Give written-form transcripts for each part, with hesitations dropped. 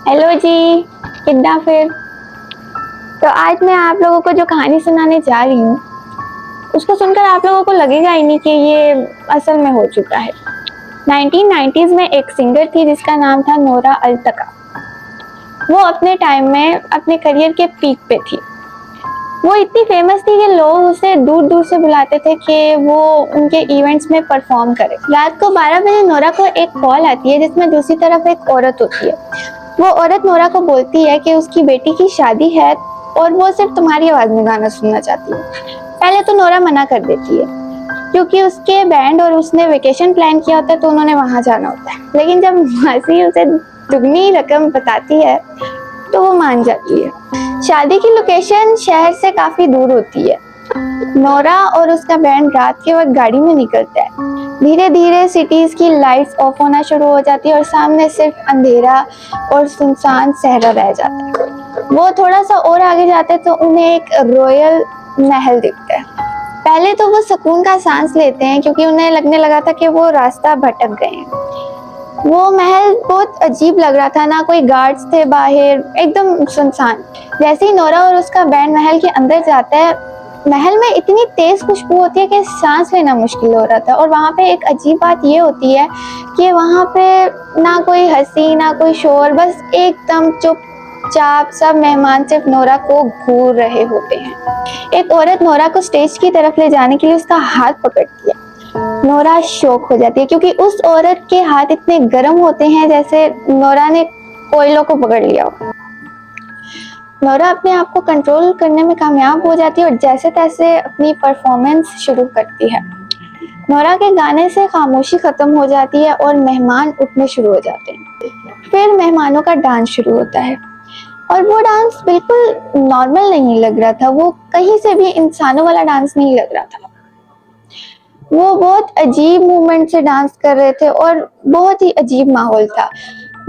Hello जी, कितना फिर। तो आज मैं आप लोगों को जो कहानी सुनाने जा रही हूँ उसको सुनकर आप लोगों को लगेगा ही नहीं कि ये असल में हो चुका है। 1990s में एक सिंगर थी जिसका नाम था नोरा अल्तका। वो अपने टाइम में अपने करियर के पीक पे थी। वो इतनी फेमस थी कि लोग उसे दूर दूर से बुलाते थे कि वो उनके इवेंट्स में परफॉर्म करे। रात को 12 बजे नोरा को एक कॉल आती है जिसमें दूसरी तरफ एक औरत होती है। वो औरत नोरा को बोलती है कि उसकी बेटी की शादी है और वो सिर्फ तुम्हारी आवाज में गाना सुनना चाहती है। पहले तो नोरा मना कर देती है क्योंकि उसके बैंड और उसने वेकेशन प्लान किया होता है तो उन्होंने वहां जाना होता है। लेकिन जब मासी उसे दुगनी रकम बताती है तो वो मान जाती है। शादी की लोकेशन शहर से काफी दूर होती है। नोरा और उसका बैंड रात के वक्त गाड़ी में निकलता है। धीरे धीरे सिटीज की लाइट्स ऑफ होना शुरू हो जाती है और सामने सिर्फ अंधेरा और सुनसान सहरा रह जाता है। वो थोड़ा सा और आगे जाते हैं तो उन्हें एक रॉयल महल दिखता है। पहले तो वो सुकून का सांस लेते हैं क्योंकि उन्हें लगने लगा था कि वो रास्ता भटक गए हैं। वो महल बहुत अजीब लग रहा था, ना कोई गार्ड्स थे बाहर, एकदम सुनसान। जैसे ही नोरा और उसका बैंड महल के अंदर जाता है, महल में इतनी तेज खुशबू होती है कि सांस लेना मुश्किल हो रहा था। और वहाँ पे एक अजीब बात ये होती है कि वहाँ पे ना कोई हंसी ना कोई शोर, बस एकदम चुपचाप सब मेहमान सिर्फ नोरा को घूर रहे होते हैं। एक औरत नोरा को स्टेज की तरफ ले जाने के लिए उसका हाथ पकड़ती है। नोरा शॉक हो जाती है क्योंकि उस औरत के हाथ इतने गर्म होते हैं जैसे नोरा ने कोयलों को पकड़ लिया हो। नोरा अपने आप को कंट्रोल करने में कामयाब हो जाती है और जैसे तैसे अपनी परफॉर्मेंस शुरू करती है। नोरा के गाने से खामोशी खत्म हो जाती है और मेहमान उठने शुरू हो जाते हैं। फिर मेहमानों का डांस शुरू होता है और वो डांस बिल्कुल नॉर्मल नहीं लग रहा था। वो कहीं से भी इंसानों वाला डांस नहीं लग रहा था। वो बहुत अजीब मूवमेंट से डांस कर रहे थे और बहुत ही अजीब माहौल था।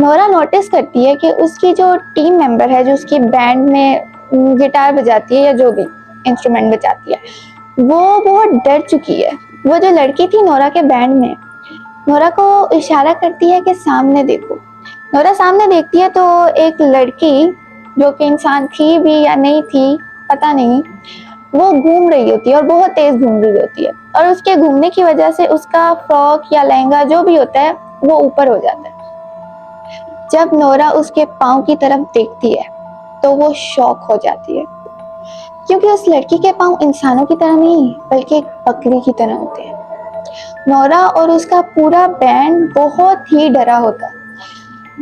नोरा नोटिस करती है कि उसकी जो टीम मेंबर है, जो उसकी बैंड में गिटार बजाती है या जो भी इंस्ट्रूमेंट बजाती है, वो बहुत डर चुकी है। वो जो लड़की थी नोरा के बैंड में, नोरा को इशारा करती है कि सामने देखो। नोरा सामने देखती है तो एक लड़की, जो कि इंसान थी भी या नहीं थी पता नहीं, वो घूम रही होती है और बहुत तेज घूम रही होती है। और उसके घूमने की वजह से उसका फ्रॉक या लहंगा जो भी होता है वो ऊपर हो जाता है। जब नोरा उसके पाँव की तरफ देखती है तो वो शॉक हो जाती है क्योंकि उस लड़की के पाँव इंसानों की तरह नहीं बल्कि एक बकरी की तरह होते हैं। नोरा और उसका पूरा बैंड बहुत ही डरा होता है,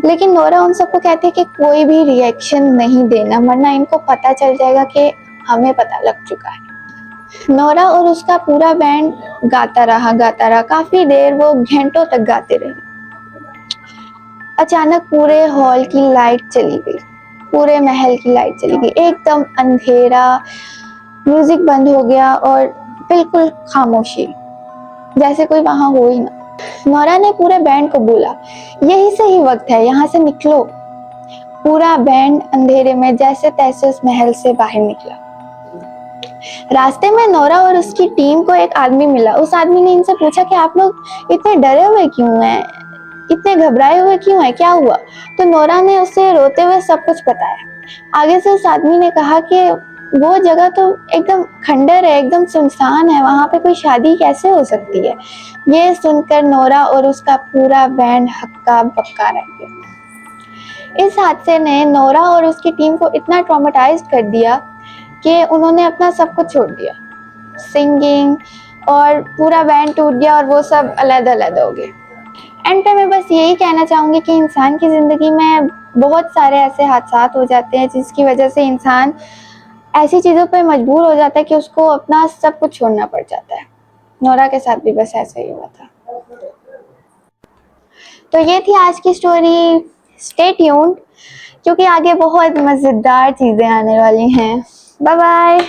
लेकिन नोरा उन सबको कहती है कि कोई भी रिएक्शन नहीं देना वरना इनको पता चल जाएगा कि हमें पता लग चुका है। नोरा और उसका पूरा बैंड गाता रहा काफी देर। वो घंटों तक गाते रहे। अचानक पूरे हॉल की लाइट चली गई, पूरे महल की लाइट चली गई, एकदम अंधेरा। म्यूजिक बंद हो गया और बिल्कुल खामोशी, जैसे कोई वहां हो ही ना। नोरा ने पूरे बैंड को बोला, यही सही वक्त है, यहाँ से निकलो। पूरा बैंड अंधेरे में जैसे तैसे उस महल से बाहर निकला। रास्ते में नोरा और उसकी टीम को एक आदमी मिला। उस आदमी ने इनसे पूछा कि आप लोग इतने डरे हुए क्यों हैं, इतने घबराए हुए क्यों हैं, क्या हुआ। तो नोरा ने उसे रोते हुए सब कुछ बताया। आगे से उस आदमी ने कहा कि वो जगह तो एकदम खंडर है, एकदम सुनसान है, वहां पे कोई शादी कैसे हो सकती है। ये सुनकर नोरा और उसका पूरा बैंड हक्का बक्का रह गया। इस हादसे ने नोरा और उसकी टीम को इतना ट्रॉमेटाइज्ड कर दिया कि उन्होंने अपना सब कुछ छोड़ दिया। सिंगिंग और पूरा बैंड टूट गया और वो सब अलग-अलग हो गए। एंड पे मैं बस यही कहना चाहूंगी कि इंसान की जिंदगी में बहुत सारे ऐसे हादसा हो जाते हैं जिसकी वजह से इंसान ऐसी चीजों पे मजबूर हो जाता है कि उसको अपना सब कुछ छोड़ना पड़ जाता है। नोरा के साथ भी बस ऐसा ही हुआ था। तो ये थी आज की स्टोरी। स्टे ट्यून्ड क्योंकि आगे बहुत मजेदार चीजें आने वाली हैं। Bye bye.